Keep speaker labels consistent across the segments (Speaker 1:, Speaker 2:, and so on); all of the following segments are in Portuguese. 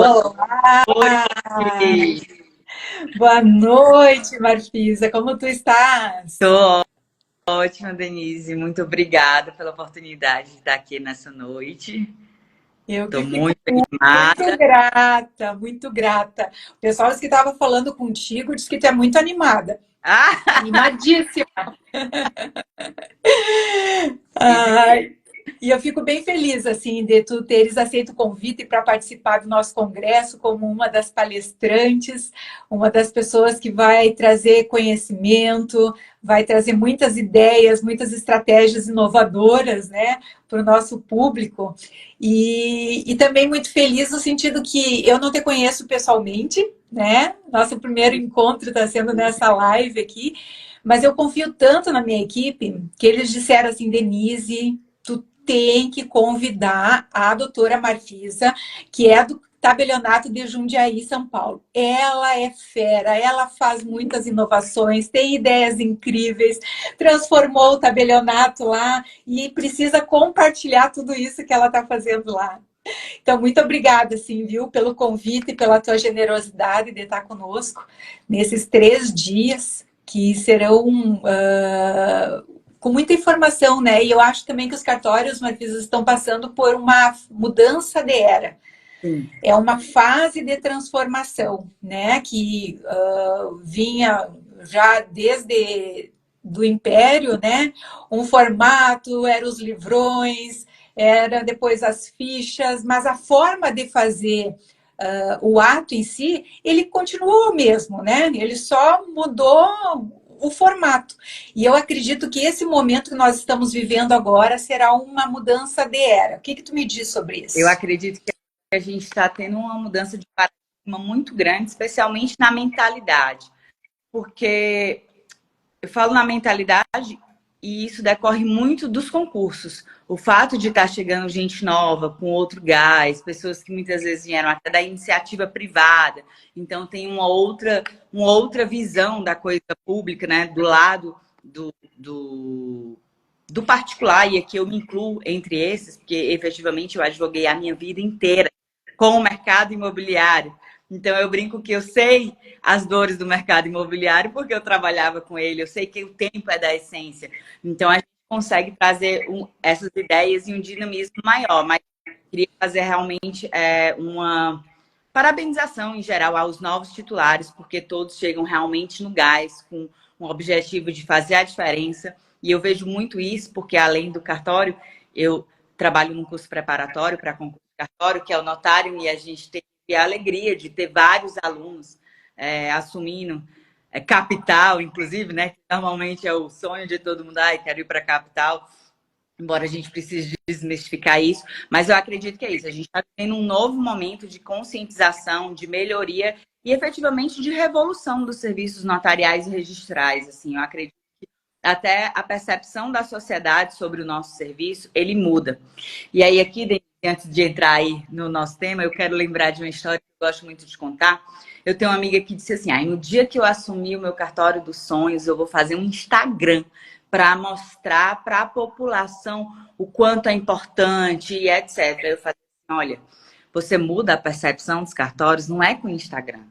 Speaker 1: Olá!
Speaker 2: Oi, Marci.
Speaker 1: Boa noite, Marfisa. Como tu estás?
Speaker 2: Tô ótima, Denise. Muito obrigada pela oportunidade de estar aqui nessa noite.
Speaker 1: Eu
Speaker 2: Estou
Speaker 1: que fico
Speaker 2: muito animada.
Speaker 1: muito grata, muito grata. O pessoal disse que estava falando contigo, disse que tu é muito animada.
Speaker 2: Ah,
Speaker 1: Animadíssima.
Speaker 2: Denise,
Speaker 1: Ai, e eu fico bem feliz, assim, de tu teres aceito o convite para participar do nosso congresso como uma das palestrantes, uma das pessoas que vai trazer conhecimento, vai trazer muitas ideias, muitas estratégias inovadoras, né, para o nosso público. E também muito feliz no sentido que eu não te conheço pessoalmente, né? Nosso primeiro encontro está sendo nessa live aqui, mas eu confio tanto na minha equipe que eles disseram assim, Denise, tu tem que convidar a doutora Marfisa, que é do tabelionato de Jundiaí, São Paulo. Ela é fera, ela faz muitas inovações, tem ideias incríveis, transformou o tabelionato lá e precisa compartilhar tudo isso que ela está fazendo lá. Então, muito obrigada, assim, viu, pelo convite e pela tua generosidade de estar conosco nesses 3 dias que serão com muita informação, né? E eu acho também que os cartórios, Marfisa, estão passando por uma mudança de era.
Speaker 2: sim.
Speaker 1: É uma fase de transformação, né? Que vinha já desde do Império, né? Um formato, eram os livrões, era depois as fichas, mas a forma de fazer o ato em si, ele continuou o mesmo, né? Ele só mudou o formato. E eu acredito que esse momento que nós estamos vivendo agora será uma mudança de era. O que tu me diz sobre
Speaker 2: Eu
Speaker 1: isso?
Speaker 2: acredito que a gente está tendo uma mudança de paradigma muito grande, especialmente na mentalidade. Porque eu falo na mentalidade e isso decorre muito dos concursos. O fato de estar chegando gente nova, com outro gás, pessoas que muitas vezes vieram até da iniciativa privada, então tem uma outra visão da coisa pública, né? Do lado do, do particular, e aqui eu me incluo entre esses, porque efetivamente eu advoguei a minha vida inteira com o mercado imobiliário. Então eu brinco que eu sei as dores do mercado imobiliário porque eu trabalhava com ele, eu sei que o tempo é da essência. Então a gente consegue trazer essas ideias e um dinamismo maior, mas queria fazer realmente uma parabenização em geral aos novos titulares, porque todos chegam realmente no gás, com um objetivo de fazer a diferença. E eu vejo muito isso, porque além do cartório, eu trabalho num curso preparatório para concurso de cartório, que é o notário, e a gente tem a alegria de ter vários alunos assumindo capital, inclusive, né? Que normalmente é o sonho de todo mundo, ai, quero ir para a capital, embora a gente precise desmistificar isso, mas eu acredito que é isso. A gente está tendo um novo momento de conscientização, de melhoria e efetivamente de revolução dos serviços notariais e registrais. Assim, eu acredito que até a percepção da sociedade sobre o nosso serviço, ele muda. E aí aqui, antes de entrar aí no nosso tema, eu quero lembrar de uma história que eu gosto muito de contar. Eu tenho uma amiga que disse assim, no dia que eu assumir o meu cartório dos sonhos, eu vou fazer um Instagram para mostrar para a população o quanto é importante e etc. Eu falei assim, olha, você muda a percepção dos cartórios, não é com o Instagram,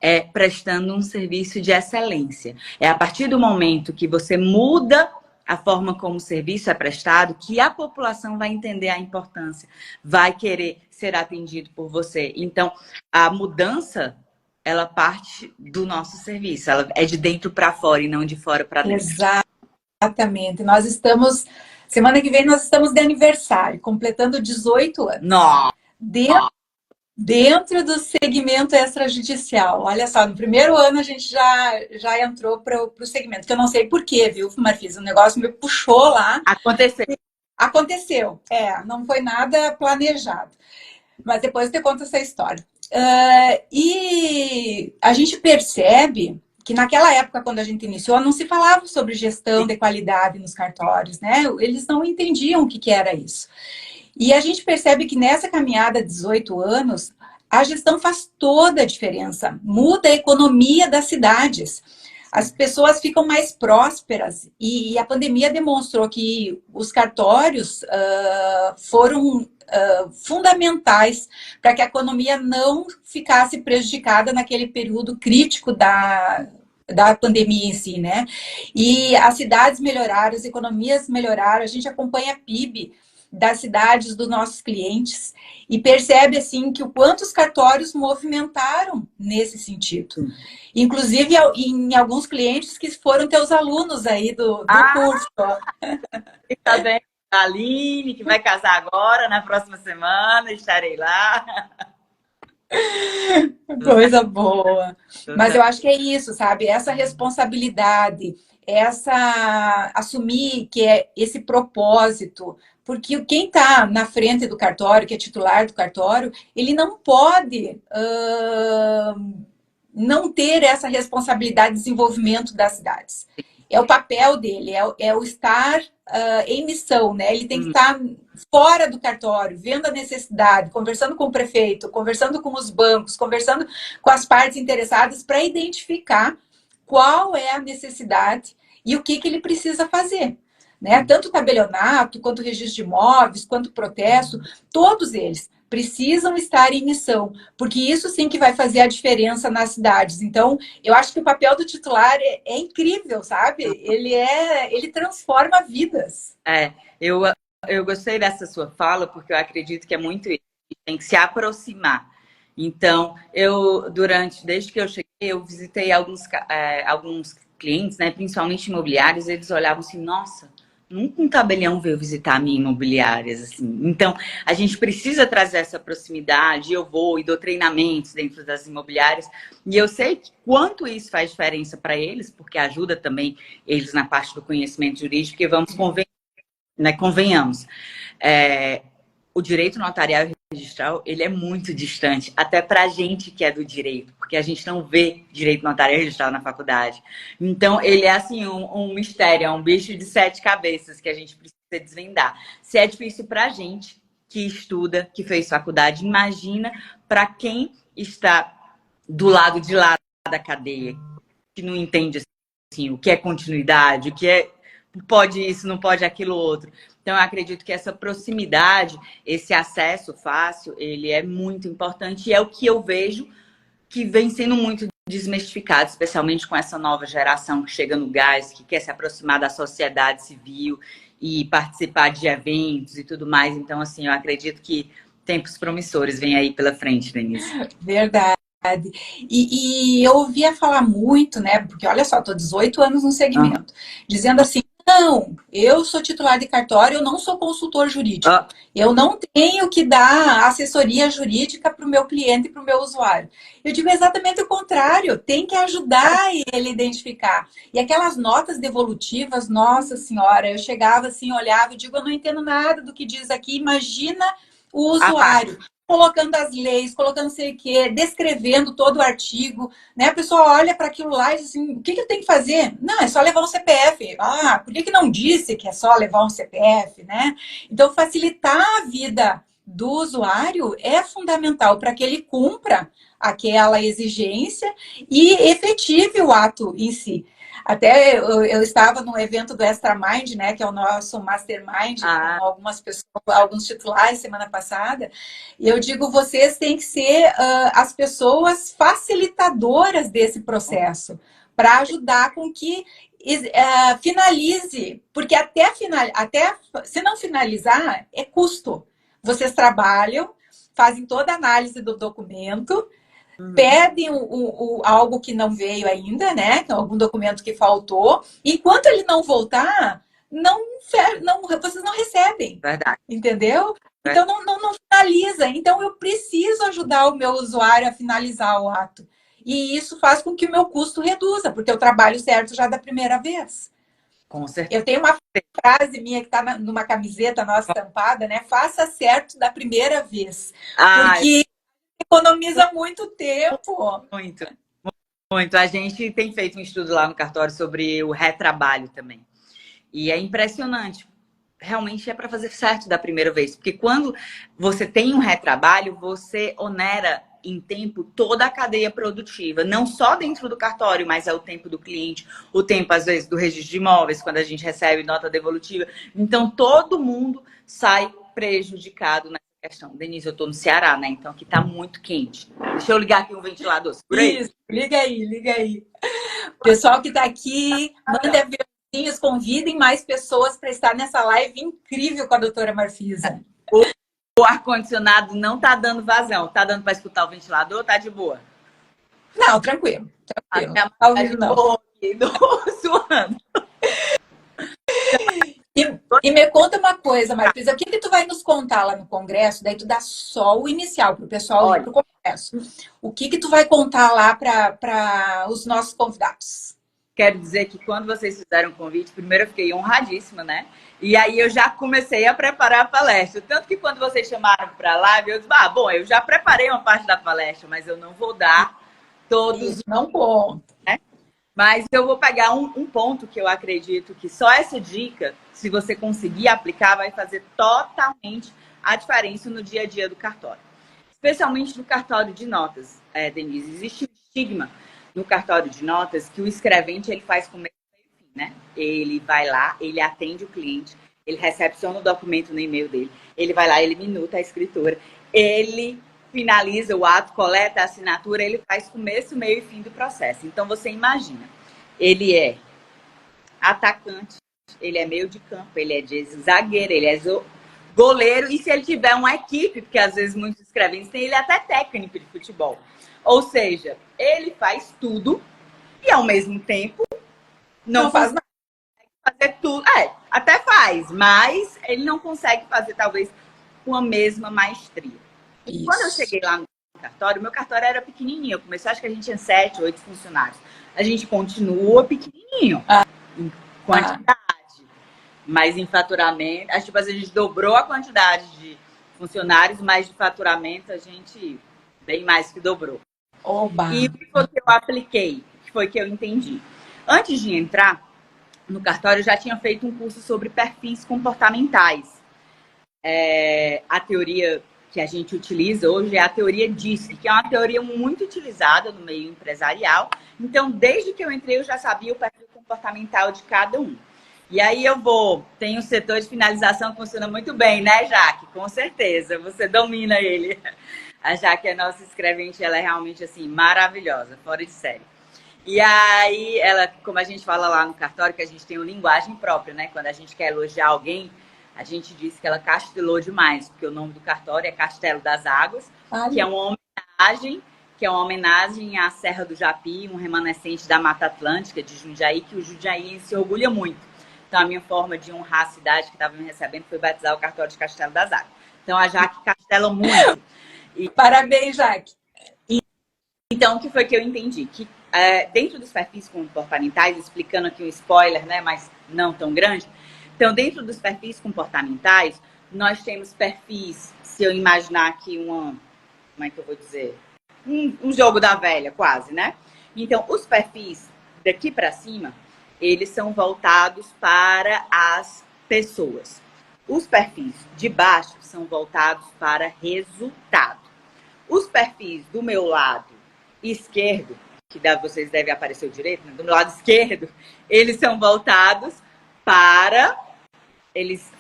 Speaker 2: é prestando um serviço de excelência. É a partir do momento que você muda a forma como o serviço é prestado, que a população vai entender a importância, vai querer ser atendido por você. Então, a mudança, ela parte do nosso serviço, ela é de dentro para fora e não de fora para dentro.
Speaker 1: Exatamente. Nós estamos, semana que vem nós estamos de aniversário, completando 18 anos.
Speaker 2: Nossa!
Speaker 1: Dentro do segmento extrajudicial. Olha só, no primeiro ano a gente já entrou para o segmento, que eu não sei porquê, viu, Marfisa? O negócio me puxou lá.
Speaker 2: Aconteceu.
Speaker 1: Aconteceu, não foi nada planejado. Mas depois eu te conto essa história. E a gente percebe que naquela época, quando a gente iniciou, não se falava sobre gestão de qualidade nos cartórios, né? Eles não entendiam o que era isso. E a gente percebe que nessa caminhada de 18 anos, a gestão faz toda a diferença, muda a economia das cidades. as pessoas ficam mais prósperas e a pandemia demonstrou que os cartórios foram fundamentais para que a economia não ficasse prejudicada naquele período crítico da pandemia em si, né? E as cidades melhoraram, as economias melhoraram, a gente acompanha a PIB das cidades dos nossos clientes e percebe assim que o quanto os cartórios movimentaram nesse sentido. Inclusive em alguns clientes que foram teus alunos aí do curso.
Speaker 2: Tá bem? A Aline, que vai casar agora, na próxima semana, estarei lá.
Speaker 1: Coisa boa. Mas eu acho que é isso, sabe? Essa responsabilidade, assumir que é esse propósito, porque quem está na frente do cartório, que é titular do cartório, ele não pode não ter essa responsabilidade de desenvolvimento das cidades. É o papel dele, é o estar em missão, né? Ele tem que estar fora do cartório, vendo a necessidade, conversando com o prefeito, conversando com os bancos, conversando com as partes interessadas para identificar qual é a necessidade e o que ele precisa fazer. Né? Tanto o tabelionato, quanto o registro de imóveis, quanto o protesto, todos eles precisam estar em missão, porque isso sim que vai fazer a diferença nas cidades. Então, eu acho que o papel do titular é incrível, sabe? Ele transforma vidas.
Speaker 2: Eu gostei dessa sua fala, porque eu acredito que é muito isso, tem que se aproximar. Então, desde que eu cheguei, eu visitei alguns clientes, né, principalmente imobiliários, eles olhavam assim, nossa, nunca um tabelião veio visitar a minha imobiliária, assim. Então, a gente precisa trazer essa proximidade, eu vou e dou treinamentos dentro das imobiliárias, e eu sei quanto isso faz diferença para eles, porque ajuda também eles na parte do conhecimento jurídico, porque convenhamos, o direito notarial e registral, ele é muito distante, até para a gente que é do direito, porque a gente não vê direito notarial e registral na faculdade. Então, ele é assim, um mistério, é um bicho de 7 cabeças que a gente precisa desvendar. Se é difícil para a gente que estuda, que fez faculdade, imagina para quem está do lado de lá da cadeia, que não entende assim, o que é continuidade, o que é pode isso, não pode aquilo outro. Então, eu acredito que essa proximidade, esse acesso fácil, ele é muito importante e é o que eu vejo que vem sendo muito desmistificado, especialmente com essa nova geração que chega no gás, que quer se aproximar da sociedade civil e participar de eventos e tudo mais. Então, assim, eu acredito que tempos promissores vêm aí pela frente, Denise.
Speaker 1: Verdade. E eu ouvia falar muito, né? Porque olha só, estou 18 anos no segmento, dizendo assim: não, eu sou titular de cartório, eu não sou consultor jurídico. Eu não tenho que dar assessoria jurídica para o meu cliente e para o meu usuário. Eu digo exatamente o contrário, tem que ajudar ele a identificar. E aquelas notas devolutivas, nossa senhora, eu chegava assim, olhava e digo, eu não entendo nada do que diz aqui, imagina o usuário. Colocando as leis, colocando não sei o quê, descrevendo todo o artigo, né? A pessoa olha para aquilo lá e diz assim, o que eu tenho que fazer? Não, é só levar um CPF. Ah, por que não disse que é só levar um CPF, né? Então, facilitar a vida do usuário é fundamental para que ele cumpra aquela exigência e efetive o ato em si. Até eu estava no evento do Extra Mind, né, que é o nosso Mastermind, com algumas pessoas, alguns titulares semana passada, e eu digo, vocês têm que ser as pessoas facilitadoras desse processo, para ajudar com que finalize, porque até se não finalizar, é custo. Vocês trabalham, fazem toda a análise do documento, pedem algo que não veio ainda, né? Algum documento que faltou. Enquanto ele não voltar, vocês não recebem.
Speaker 2: Verdade.
Speaker 1: Entendeu? Então não finaliza. Então eu preciso ajudar o meu usuário a finalizar o ato. E isso faz com que o meu custo reduza, porque eu trabalho certo já da primeira vez.
Speaker 2: Com certeza.
Speaker 1: Eu tenho uma frase minha que está numa camiseta nossa estampada, né? Faça certo da primeira vez. Porque economiza muito tempo.
Speaker 2: Muito, muito. A gente tem feito um estudo lá no cartório sobre o retrabalho também. E é impressionante. Realmente é para fazer certo da primeira vez. Porque quando você tem um retrabalho, você onera em tempo toda a cadeia produtiva, não só dentro do cartório, mas é o tempo do cliente, o tempo, às vezes, do registro de imóveis, quando a gente recebe nota devolutiva. Então, todo mundo sai prejudicado nessa questão. Denise, eu estou no Ceará, né? Então, aqui está muito quente. Deixa eu ligar aqui um ventilador. Segura aí.
Speaker 1: Isso, liga aí, liga aí. Pessoal que está aqui, manda aviãozinhos, convidem mais pessoas para estar nessa live incrível com a doutora Marfisa.
Speaker 2: O ar-condicionado não está dando vazão. Está dando para escutar o ventilador? Tá de boa?
Speaker 1: Não, tranquilo. Tranquilo.
Speaker 2: Não tá ouvindo, não. Suando.
Speaker 1: E me conta uma coisa, Marfisa, o que tu vai nos contar lá no congresso? Daí tu dá só o inicial para o pessoal ir para o congresso. O que tu vai contar lá para os nossos convidados?
Speaker 2: Quero dizer que quando vocês fizeram o convite, primeiro eu fiquei honradíssima, né? E aí eu já comecei a preparar a palestra. Tanto que quando vocês chamaram para a live, eu disse, bom, eu já preparei uma parte da palestra, mas eu não vou dar todos.
Speaker 1: Isso, não conta.
Speaker 2: Né? Mas eu vou pegar um ponto que eu acredito que só essa dica, se você conseguir aplicar, vai fazer totalmente a diferença no dia a dia do cartório. Especialmente no cartório de notas, Denise. Existe um estigma no cartório de notas que o escrevente ele faz com meio e fim, né? Ele vai lá, ele atende o cliente, ele recepciona o documento no e-mail dele, ele vai lá, ele minuta a escritura, ele finaliza o ato, coleta a assinatura, ele faz começo, meio e fim do processo. Então, você imagina, ele é atacante, ele é meio de campo, ele é de zagueiro, ele é goleiro, e se ele tiver uma equipe, porque às vezes muitos escreventes têm, ele é até técnico de futebol. Ou seja, ele faz tudo e, ao mesmo tempo, não faz nada. Fazer tudo. Até faz, mas ele não consegue fazer, talvez, com a mesma maestria. E quando eu cheguei lá no cartório, meu cartório era pequenininho. Eu comecei, acho que a gente tinha 7, 8 funcionários. A gente continua pequenininho em quantidade, mas em faturamento. Acho que a gente dobrou a quantidade de funcionários, mas de faturamento a gente bem mais que dobrou.
Speaker 1: Oba.
Speaker 2: E o que foi que eu apliquei? O que foi que eu entendi? Antes de entrar no cartório, eu já tinha feito um curso sobre perfis comportamentais. A teoria que a gente utiliza hoje é a teoria DISC, que é uma teoria muito utilizada no meio empresarial. Então, desde que eu entrei, eu já sabia o perfil comportamental de cada um. E aí tem um setor de finalização que funciona muito bem, né, Jaque? Com certeza, você domina ele. A Jaque é nossa escrevente, ela é realmente, assim, maravilhosa, fora de série. E aí, ela, como a gente fala lá no cartório, que a gente tem uma linguagem própria, né? Quando a gente quer elogiar alguém, a gente diz que ela castelou demais, porque o nome do cartório é Castelo das Águas, que é uma homenagem à Serra do Japi, um remanescente da Mata Atlântica de Jundiaí, que o Jundiaí se orgulha muito. Então, a minha forma de honrar a cidade que estava me recebendo foi batizar o cartório de Castelo das Águas. Então, a Jaque castela muito.
Speaker 1: Parabéns, Jaque.
Speaker 2: Então, o que foi que eu entendi? Que dentro dos perfis comportamentais, explicando aqui um spoiler, né, mas não tão grande. Então, dentro dos perfis comportamentais, nós temos perfis, se eu imaginar aqui como é que eu vou dizer? Um jogo da velha, quase, né? Então, os perfis daqui para cima, eles são voltados para as pessoas. Os perfis de baixo são voltados para resultado. Os perfis do meu lado esquerdo, que vocês devem aparecer o direito, né? Do meu lado esquerdo, eles são voltados para... Eles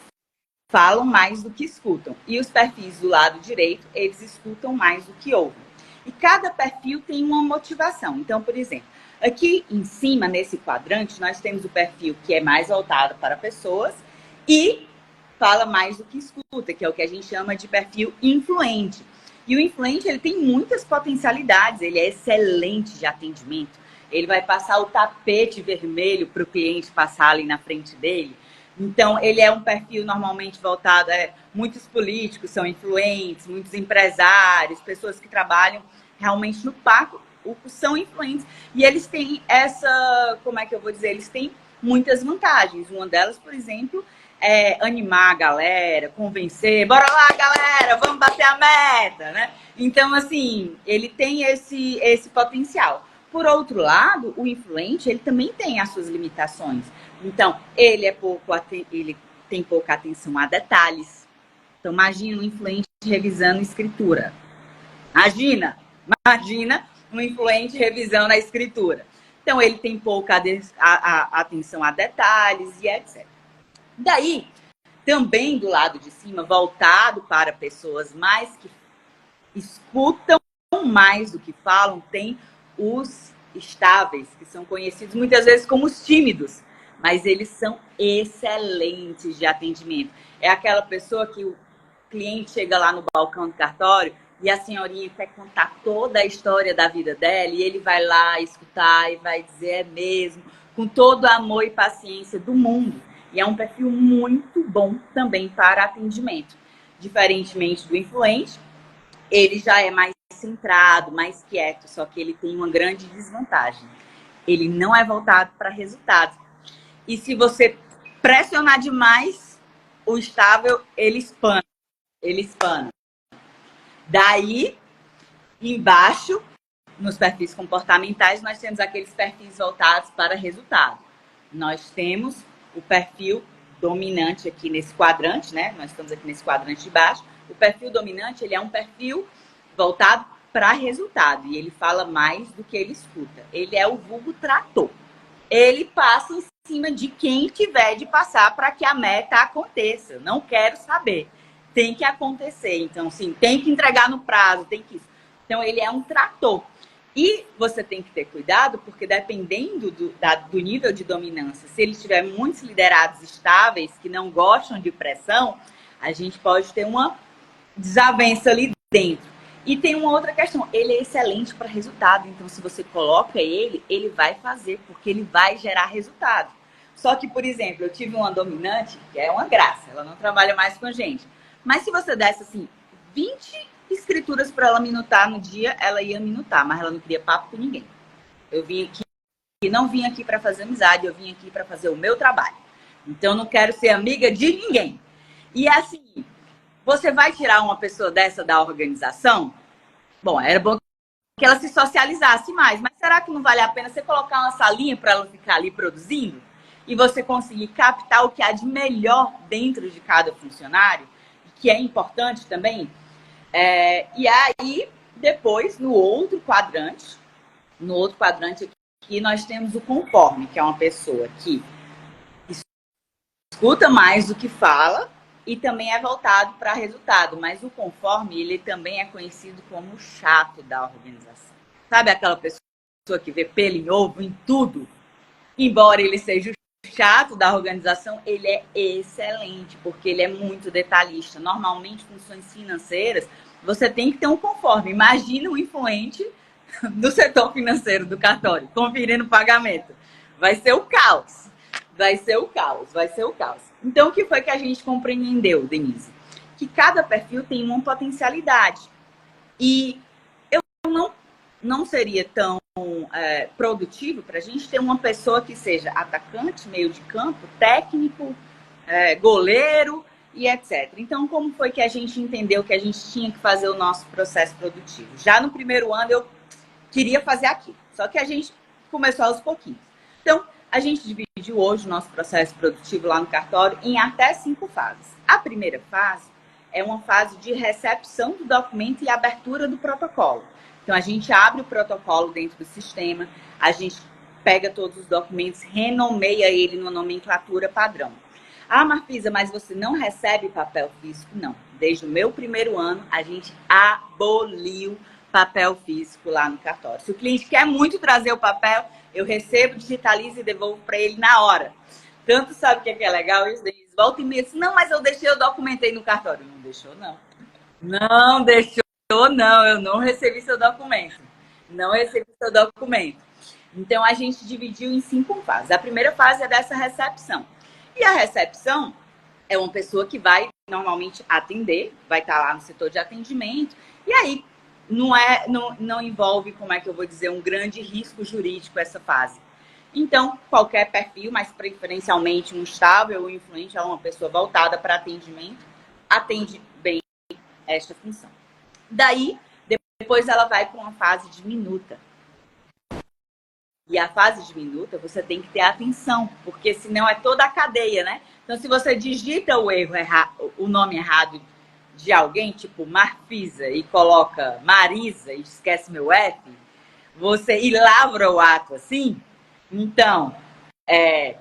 Speaker 2: falam mais do que escutam. E os perfis do lado direito, eles escutam mais do que ouvem. E cada perfil tem uma motivação. Então, por exemplo, aqui em cima, nesse quadrante, nós temos o perfil que é mais voltado para pessoas e fala mais do que escuta, que é o que a gente chama de perfil influente. E o influente, ele tem muitas potencialidades, ele é excelente de atendimento, ele vai passar o tapete vermelho para o cliente passar ali na frente dele. Então, ele é um perfil normalmente voltado, muitos políticos são influentes, muitos empresários, pessoas que trabalham realmente no palco são influentes. E eles têm eles têm muitas vantagens. Uma delas, por exemplo, é animar a galera, convencer, bora lá, galera, vamos bater a meta, né? Então, assim, ele tem esse potencial. Por outro lado, o influente, ele também tem as suas limitações. Então, ele tem pouca atenção a detalhes. Então, imagina um influente revisando escritura. Imagina Imagina um influente revisando a escritura. Então, ele tem pouca atenção a detalhes e etc. Daí, também do lado de cima, voltado para pessoas mais que escutam mais do que falam, tem os estáveis, que são conhecidos muitas vezes como os tímidos, mas eles são excelentes de atendimento. É aquela pessoa que o cliente chega lá no balcão do cartório e a senhorinha quer contar toda a história da vida dela e ele vai lá escutar e vai dizer é mesmo, com todo o amor e paciência do mundo. E é um perfil muito bom também para atendimento. Diferentemente do influente, ele já é mais centrado, mais quieto, só que ele tem uma grande desvantagem. Ele não é voltado para resultado. E se você pressionar demais, o estável, ele espana. Ele espana. Daí, embaixo, nos perfis comportamentais, nós temos aqueles perfis voltados para resultado. Nós temos o perfil dominante aqui nesse quadrante, né? Nós estamos aqui nesse quadrante de baixo. O perfil dominante, ele é um perfil voltado para resultado. E ele fala mais do que ele escuta. Ele é o vulgo trator. Ele passa em cima de quem tiver de passar para que a meta aconteça. Não quero saber. Tem que acontecer. Então, sim, tem que entregar no prazo, tem que... Então, ele é um trator. E você tem que ter cuidado, porque dependendo do nível de dominância, se ele tiver muitos liderados estáveis que não gostam de pressão, a gente pode ter uma desavença ali dentro. E tem uma outra questão, ele é excelente para resultado, então se você coloca ele, ele vai fazer, porque ele vai gerar resultado. Só que, por exemplo, eu tive uma dominante, que é uma graça, ela não trabalha mais com a gente. Mas se você desse, assim, 20 escrituras para ela minutar no dia, ela ia minutar, mas ela não queria papo com ninguém. Eu vim aqui, não vim aqui para fazer amizade, eu vim aqui para fazer o meu trabalho. Então, eu não quero ser amiga de ninguém. E assim, você vai tirar uma pessoa dessa da organização? Bom, era bom que ela se socializasse mais, mas será que não vale a pena você colocar uma salinha para ela ficar ali produzindo? E você conseguir captar o que há de melhor dentro de cada funcionário, que é importante também? E aí, depois, no outro quadrante aqui, nós temos o conforme, que é uma pessoa que escuta mais do que fala e também é voltado para resultado. Mas o conforme, ele também é conhecido como o chato da organização. Sabe aquela pessoa que vê pelo em ovo em tudo? Embora ele seja o chato da organização, ele é excelente, porque ele é muito detalhista. Normalmente, funções financeiras, você tem que ter um conforme. Imagina um influente do setor financeiro do cartório, conferindo o pagamento. Vai ser o caos. Vai ser o caos, vai ser o caos. Então, o que foi que a gente compreendeu, Denise? Que cada perfil tem uma potencialidade. E eu não seria tão produtivo para a gente ter uma pessoa que seja atacante, meio de campo, técnico, goleiro e etc. Então, como foi que a gente entendeu que a gente tinha que fazer o nosso processo produtivo? Já no primeiro ano, eu queria fazer aqui. Só que a gente começou aos pouquinhos. Então, a gente dividiu hoje o nosso processo produtivo lá no cartório em até 5 fases. A primeira fase é uma fase de recepção do documento e abertura do protocolo. Então, a gente abre o protocolo dentro do sistema, a gente pega todos os documentos, renomeia ele numa nomenclatura padrão. Ah, Marfisa, mas você não recebe papel físico? Não. Desde o meu primeiro ano, a gente aboliu papel físico lá no cartório. Se o cliente quer muito trazer o papel, eu recebo, digitalizo e devolvo para ele na hora. Tanto sabe o que é legal isso? Eles voltam e me dizem, não, mas eu deixei, eu documentei no cartório. Não deixou, não. Não deixou, não. Eu não recebi seu documento. Não recebi seu documento. Então, a gente dividiu em 5 fases. A primeira fase é dessa recepção. E a recepção é uma pessoa que vai normalmente atender, vai estar lá no setor de atendimento. E aí, não envolve, como é que eu vou dizer, um grande risco jurídico essa fase. Então, qualquer perfil, mas preferencialmente um estável ou influente, é uma pessoa voltada para atendimento, atende bem esta função. Daí, depois ela vai para uma fase de minuta. E a fase de minuta, você tem que ter atenção, porque senão é toda a cadeia, né? Então, se você digita o nome errado de alguém, tipo Marfisa, e coloca Marisa e esquece meu F, e lavra o ato assim, então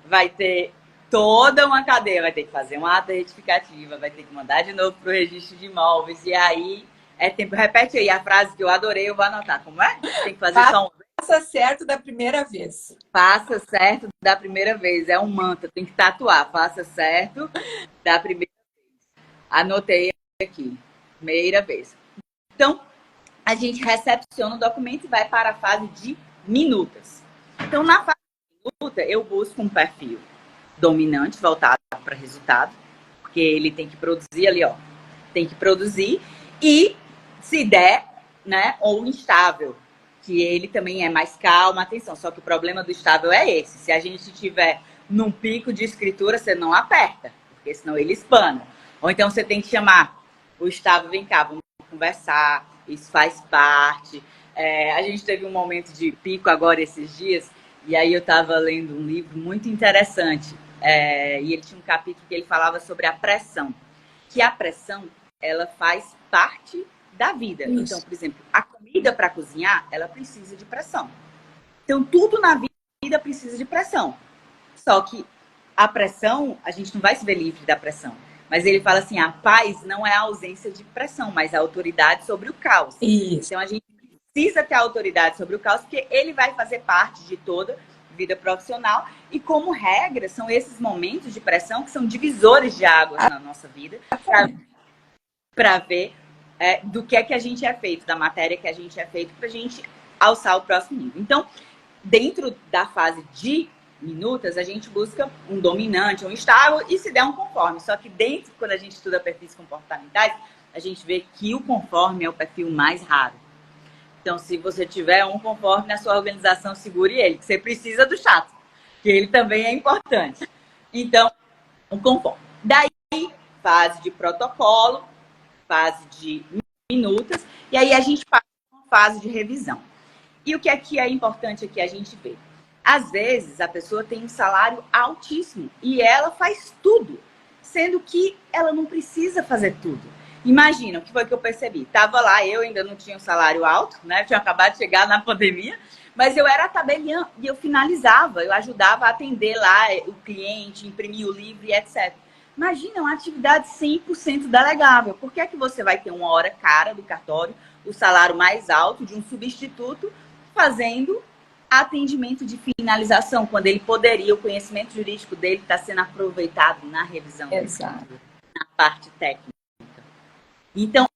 Speaker 2: vai ter toda uma cadeia, vai ter que fazer uma ata retificativa, vai ter que mandar de novo para o registro de imóveis, e aí tempo. Repete aí a frase que eu adorei, eu vou anotar. Como é? Tem que fazer só um.
Speaker 1: Faça certo da primeira vez.
Speaker 2: Faça certo da primeira vez. É um mantra, tem que tatuar. Faça certo da primeira vez. Anotei aqui. Primeira vez. Então, a gente recepciona o documento e vai para a fase de minutas. Então, na fase de minuta, eu busco um perfil dominante, voltado para resultado, porque ele tem que produzir ali, ó. Tem que produzir e, se der, né, ou instável, que ele também é mais calmo, atenção. Só que o problema do estável é esse. Se a gente tiver num pico de escritura, você não aperta, porque senão ele espana. Ou então você tem que chamar o estável, vem cá, vamos conversar, isso faz parte. A gente teve um momento de pico agora esses dias, e aí eu estava lendo um livro muito interessante, e ele tinha um capítulo que ele falava sobre a pressão, que a pressão, ela faz parte da vida. Isso. Então, por exemplo, a comida para cozinhar, ela precisa de pressão. Então, tudo na vida precisa de pressão. Só que a pressão, a gente não vai se ver livre da pressão. Mas ele fala assim, a paz não é a ausência de pressão, mas a autoridade sobre o caos.
Speaker 1: Isso.
Speaker 2: Então, a gente precisa ter a autoridade sobre o caos, porque ele vai fazer parte de toda vida profissional. E, como regra, são esses momentos de pressão que são divisores de águas na nossa vida, para ver do que a gente é feito, da matéria que a gente é feito, para a gente alçar o próximo nível. Então, dentro da fase de minutas, a gente busca um dominante, um estável e, se der, um conforme. Só que dentro, quando a gente estuda perfis comportamentais, a gente vê que o conforme é o perfil mais raro. Então, se você tiver um conforme na sua organização, segure ele, que você precisa do chato, que ele também é importante. Então, um conforme. Daí, fase de protocolo, fase de minutas, e aí a gente passa para uma fase de revisão. E o que aqui é importante aqui a gente ver? Às vezes, a pessoa tem um salário altíssimo e ela faz tudo, sendo que ela não precisa fazer tudo. Imagina, o que foi que eu percebi? Tava lá, eu ainda não tinha um salário alto, né? Eu tinha acabado de chegar na pandemia, mas eu era tabeliã e eu finalizava, eu ajudava a atender lá o cliente, imprimir o livro e etc. Imagina, uma atividade 100% delegável. Por que é que você vai ter uma hora cara do cartório, o salário mais alto de um substituto, fazendo atendimento de finalização, quando ele poderia, o conhecimento jurídico dele está sendo aproveitado na revisão,
Speaker 1: exato,
Speaker 2: na parte técnica. Então,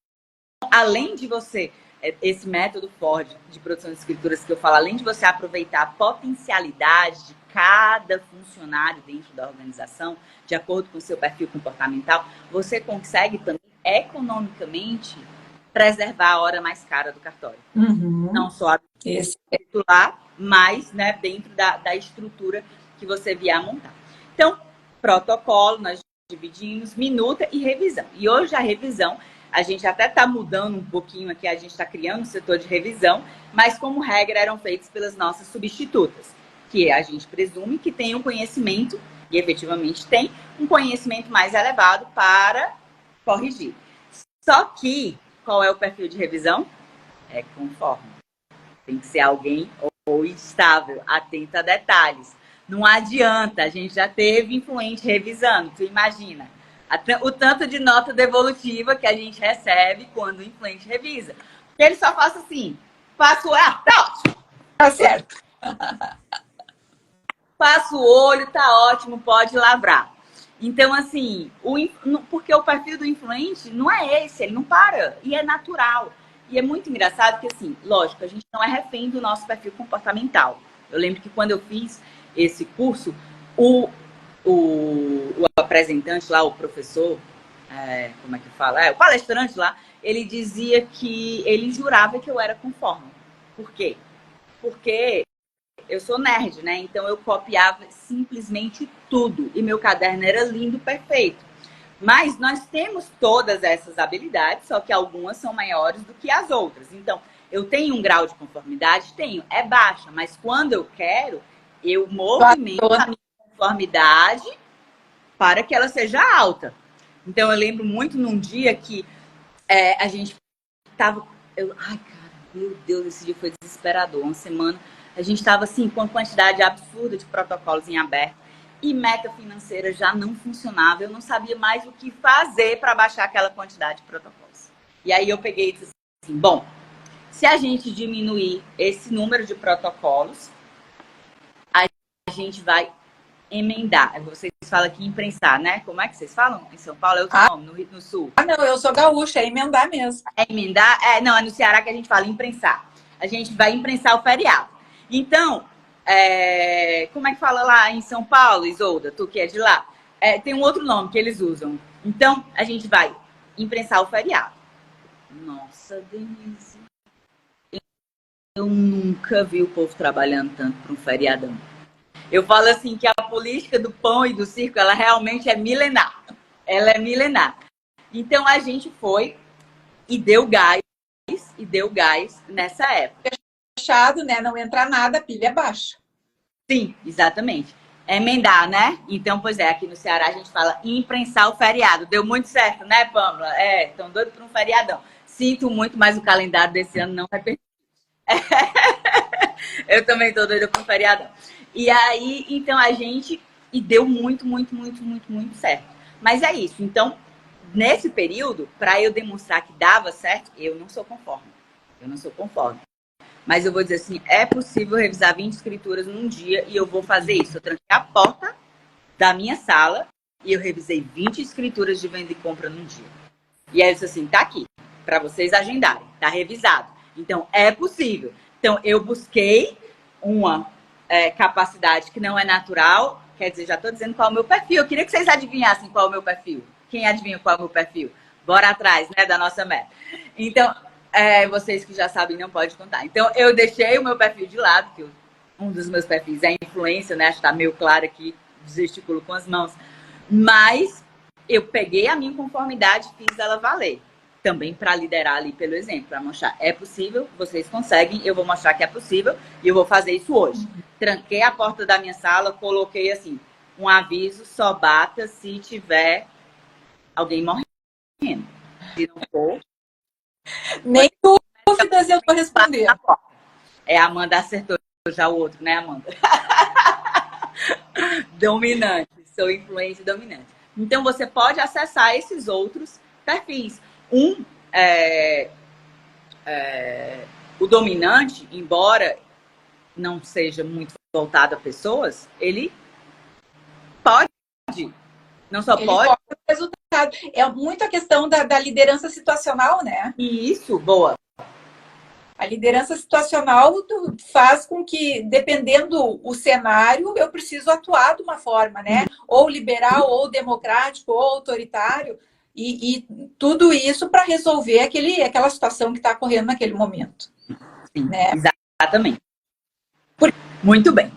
Speaker 2: além de você, esse método Ford de produção de escrituras que eu falo, além de você aproveitar a potencialidade de cada funcionário dentro da organização, de acordo com o seu perfil comportamental, você consegue também, economicamente, preservar a hora mais cara do cartório.
Speaker 1: Uhum.
Speaker 2: Não só a titular, mas, né, dentro da estrutura que você vier a montar. Então, protocolo, nós dividimos minuta e revisão. E hoje a revisão, a gente até está mudando um pouquinho aqui, a gente está criando um setor de revisão, mas como regra eram feitos pelas nossas substitutas, que a gente presume que tem um conhecimento, e efetivamente tem, um conhecimento mais elevado para corrigir. Só que, qual é o perfil de revisão? É conforme. Tem que ser alguém ou estável, atento a detalhes. Não adianta, a gente já teve influente revisando, tu imagina. O tanto de nota devolutiva que a gente recebe quando o influente revisa. Porque ele só faz assim, passa o olho, tá ótimo.
Speaker 1: Tá certo.
Speaker 2: Passa o olho, tá ótimo, pode lavrar. Então, assim, porque o perfil do influente não é esse, ele não para, e é natural. E é muito engraçado que, assim, lógico, a gente não é refém do nosso perfil comportamental. Eu lembro que quando eu fiz esse curso, o apresentante lá, o professor, como é que fala? O palestrante lá, ele dizia que ele jurava que eu era conforme. Por quê? Porque eu sou nerd, né? Então eu copiava simplesmente tudo. E meu caderno era lindo, perfeito. Mas nós temos todas essas habilidades, só que algumas são maiores do que as outras. Então, eu tenho um grau de conformidade? Tenho. É baixa, mas quando eu quero, eu movimento a minha conformidade para que ela seja alta. Então, eu lembro muito num dia que A gente tava... ai, cara, meu Deus, esse dia foi desesperador. Uma semana, a gente estava assim, com uma quantidade absurda de protocolos em aberto. E meta financeira já não funcionava. Eu não sabia mais o que fazer para baixar aquela quantidade de protocolos. E aí eu peguei e disse assim, bom, se a gente diminuir esse número de protocolos, a gente vai emendar. Vocês falam aqui imprensar, né? Como é que vocês falam? Em São Paulo é outro nome, no Sul.
Speaker 1: Não, eu sou gaúcha, é emendar mesmo.
Speaker 2: É emendar? Não, é no Ceará que a gente fala imprensar. A gente vai imprensar o feriado. Então, como é que fala lá em São Paulo, Isolda, tu que é de lá? Tem um outro nome que eles usam. Então, a gente vai imprensar o feriado. Nossa, Denise. Eu nunca vi o povo trabalhando tanto para um feriadão. Eu falo assim que a política do pão e do circo, ela realmente é milenar. Ela é milenar. Então, a gente foi e deu gás nessa época.
Speaker 1: Fechado, né? Não entra nada, pilha baixa.
Speaker 2: Sim, exatamente. Emendar, né? Então, pois aqui no Ceará a gente fala imprensar o feriado. Deu muito certo, né, Pâmela? Estão doidos para um feriadão. Sinto muito, mas o calendário desse ano não vai permitir. Eu também estou doida para um feriadão. E aí, então, a gente... E deu muito certo. Mas é isso. Então, nesse período, para eu demonstrar que dava certo, eu não sou conforme. Mas eu vou dizer assim, é possível revisar 20 escrituras num dia e eu vou fazer isso. Eu tranquei a porta da minha sala e eu revisei 20 escrituras de venda e compra num dia. E aí eu disse assim, tá aqui, para vocês agendarem, tá revisado. Então, é possível. Então, eu busquei uma capacidade que não é natural, quer dizer, já estou dizendo qual é o meu perfil. Eu queria que vocês adivinhassem qual é o meu perfil. Quem adivinha qual é o meu perfil? Bora atrás, né, da nossa meta. Então, vocês que já sabem não podem contar. Então, eu deixei o meu perfil de lado, que um dos meus perfis é influência, né? Acho que está meio claro aqui, gesticulo com as mãos. Mas eu peguei a minha conformidade e fiz ela valer. Também para liderar ali pelo exemplo, para mostrar é possível, vocês conseguem, eu vou mostrar que é possível e eu vou fazer isso hoje. Tranquei a porta da minha sala, coloquei assim, um aviso, só bata se tiver alguém morrendo. Se não for...
Speaker 1: Nem dúvidas eu vou responder.
Speaker 2: A Amanda acertou já o outro, né, Amanda? Dominante, sou influência dominante. Então, você pode acessar esses outros perfis. O dominante, embora não seja muito voltado a pessoas, ele pode. Não só ele pode.
Speaker 1: Resultado. É muito a questão da liderança situacional, né?
Speaker 2: Isso, boa.
Speaker 1: A liderança situacional faz com que, dependendo o cenário, eu preciso atuar de uma forma, né? Ou liberal, ou democrático, ou autoritário. E tudo isso para resolver aquela situação que está ocorrendo naquele momento.
Speaker 2: Sim,
Speaker 1: né?
Speaker 2: Exatamente. Muito bem.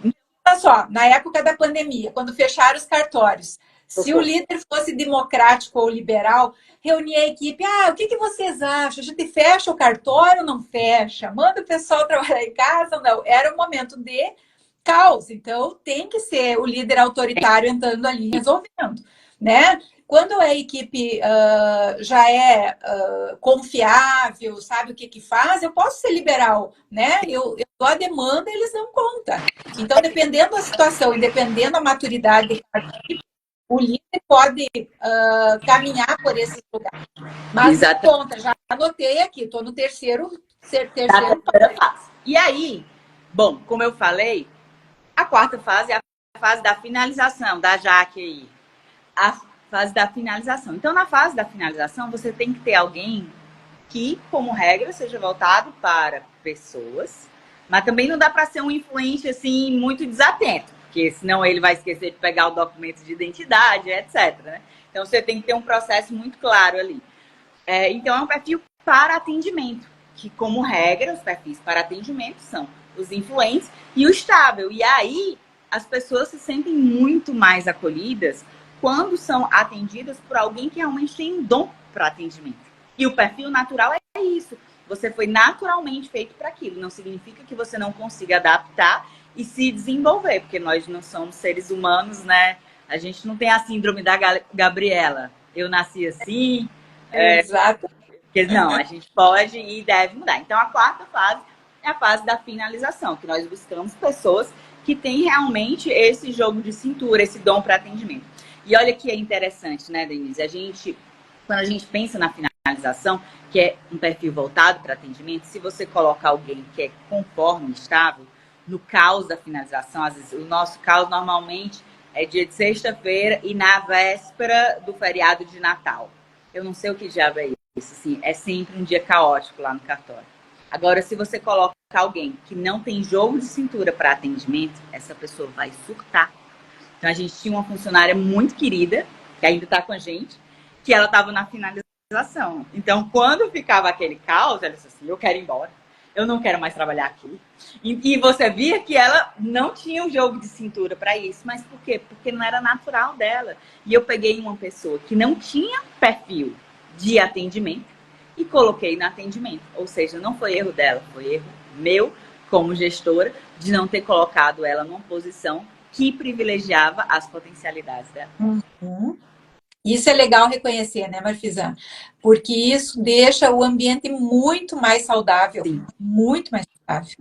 Speaker 1: Olha só, na época da pandemia, quando fecharam os cartórios, se o líder fosse democrático ou liberal, reunia a equipe, o que vocês acham? A gente fecha o cartório ou não fecha? Manda o pessoal trabalhar em casa ou não? Era um momento de caos, então tem que ser o líder autoritário entrando ali resolvendo, né? Quando a equipe já é confiável, sabe o que faz, eu posso ser liberal, né? Eu dou a demanda e eles dão conta. Então, dependendo da situação e dependendo da maturidade de cada equipe, o líder pode caminhar por esses lugares. Mas me conta, já anotei aqui, estou no terceira
Speaker 2: fase. E aí, bom, como eu falei, a quarta fase é a fase da finalização, da Jaque aí. A fase da finalização. Então, na fase da finalização, você tem que ter alguém que, como regra, seja voltado para pessoas, mas também não dá para ser um influente assim muito desatento, porque senão ele vai esquecer de pegar o documento de identidade, etc. Né? Então, você tem que ter um processo muito claro ali. Então, é um perfil para atendimento, que, como regra, os perfis para atendimento são os influentes e o estável. E aí, as pessoas se sentem muito mais acolhidas quando são atendidas por alguém que realmente tem um dom para atendimento. E o perfil natural é isso. Você foi naturalmente feito para aquilo. Não significa que você não consiga adaptar e se desenvolver, porque nós não somos seres humanos, né? A gente não tem a síndrome da Gabriela. Eu nasci assim.
Speaker 1: Exato.
Speaker 2: Porque não, a gente pode e deve mudar. Então, a quarta fase é a fase da finalização, que nós buscamos pessoas que têm realmente esse jogo de cintura, esse dom para atendimento. E olha que é interessante, né, Denise? Quando a gente pensa na finalização, que é um perfil voltado para atendimento, se você coloca alguém que é conforme, estável, no caos da finalização, às vezes o nosso caos normalmente é dia de sexta-feira e na véspera do feriado de Natal. Eu não sei o que diabo é isso, assim, é sempre um dia caótico lá no cartório. Agora, se você coloca alguém que não tem jogo de cintura para atendimento, essa pessoa vai surtar. Então, a gente tinha uma funcionária muito querida, que ainda está com a gente, que ela estava na finalização. Então, quando ficava aquele caos, ela disse assim, eu quero ir embora, eu não quero mais trabalhar aqui. E você via que ela não tinha um jogo de cintura para isso. Mas por quê? Porque não era natural dela. E eu peguei uma pessoa que não tinha perfil de atendimento e coloquei no atendimento. Ou seja, não foi erro dela, foi erro meu, como gestora, de não ter colocado ela numa posição que privilegiava as potencialidades dela.
Speaker 1: Uhum. Isso é legal reconhecer, né, Marfisa? Porque isso deixa o ambiente muito mais saudável.
Speaker 2: Sim.
Speaker 1: Muito mais saudável.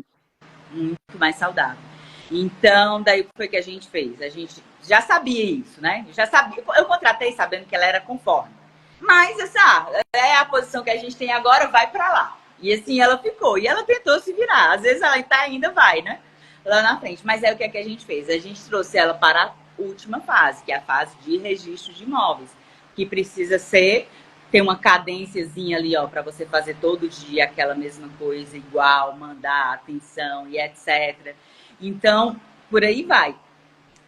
Speaker 2: Muito mais saudável. Então, daí o que foi que a gente fez? A gente já sabia isso, né? Já sabia. Eu contratei sabendo que ela era conforme. Mas, essa é a posição que a gente tem agora, vai para lá. E assim ela ficou. E ela tentou se virar. Às vezes ela ainda vai, né? Lá na frente. Mas aí o que é que a gente fez? A gente trouxe ela para a última fase, que é a fase de registro de imóveis. Que precisa ter uma cadênciazinha ali, ó, para você fazer todo dia aquela mesma coisa, igual, mandar atenção e etc. Então, por aí vai.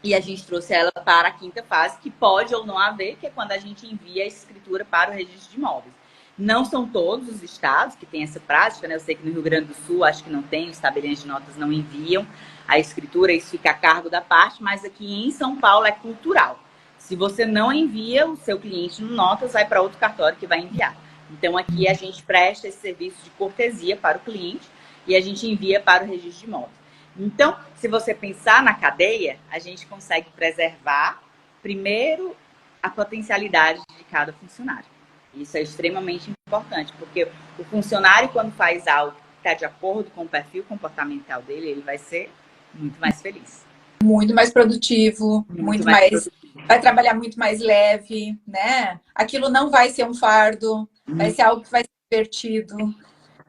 Speaker 2: E a gente trouxe ela para a quinta fase, que pode ou não haver, que é quando a gente envia a escritura para o registro de imóveis. Não são todos os estados que têm essa prática, né? Eu sei que no Rio Grande do Sul, acho que não tem, os tabeliões de notas não enviam a escritura, isso fica a cargo da parte, mas aqui em São Paulo é cultural. Se você não envia, o seu cliente no notas vai para outro cartório que vai enviar. Então, aqui a gente presta esse serviço de cortesia para o cliente e a gente envia para o registro de imóveis. Então, se você pensar na cadeia, a gente consegue preservar, primeiro, a potencialidade de cada funcionário. Isso é extremamente importante, porque o funcionário, quando faz algo que está de acordo com o perfil comportamental dele, ele vai ser muito mais feliz.
Speaker 1: Muito mais produtivo, muito mais vai trabalhar muito mais leve, né? Aquilo não vai ser um fardo, vai ser algo que vai ser divertido.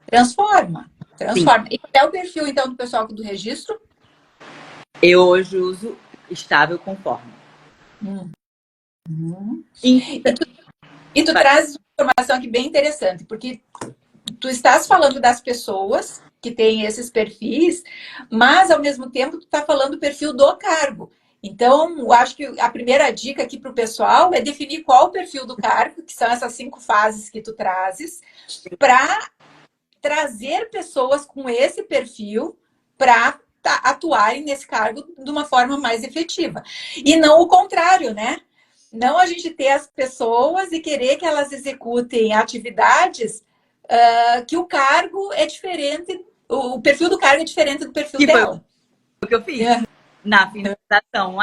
Speaker 1: Transforma. Sim. E qual é o perfil, então, do pessoal do registro?
Speaker 2: Eu hoje uso estável conforme.
Speaker 1: E tu traz uma informação aqui bem interessante, porque tu estás falando das pessoas que têm esses perfis, mas, ao mesmo tempo, tu está falando do perfil do cargo. Então, eu acho que a primeira dica aqui para o pessoal é definir qual o perfil do cargo, que são essas 5 fases que tu trazes, para trazer pessoas com esse perfil para atuarem nesse cargo de uma forma mais efetiva. E não o contrário, né? Não a gente ter as pessoas e querer que elas executem atividades que o cargo é diferente, o perfil do cargo é diferente do perfil dela.
Speaker 2: Foi o que eu fiz na finalização,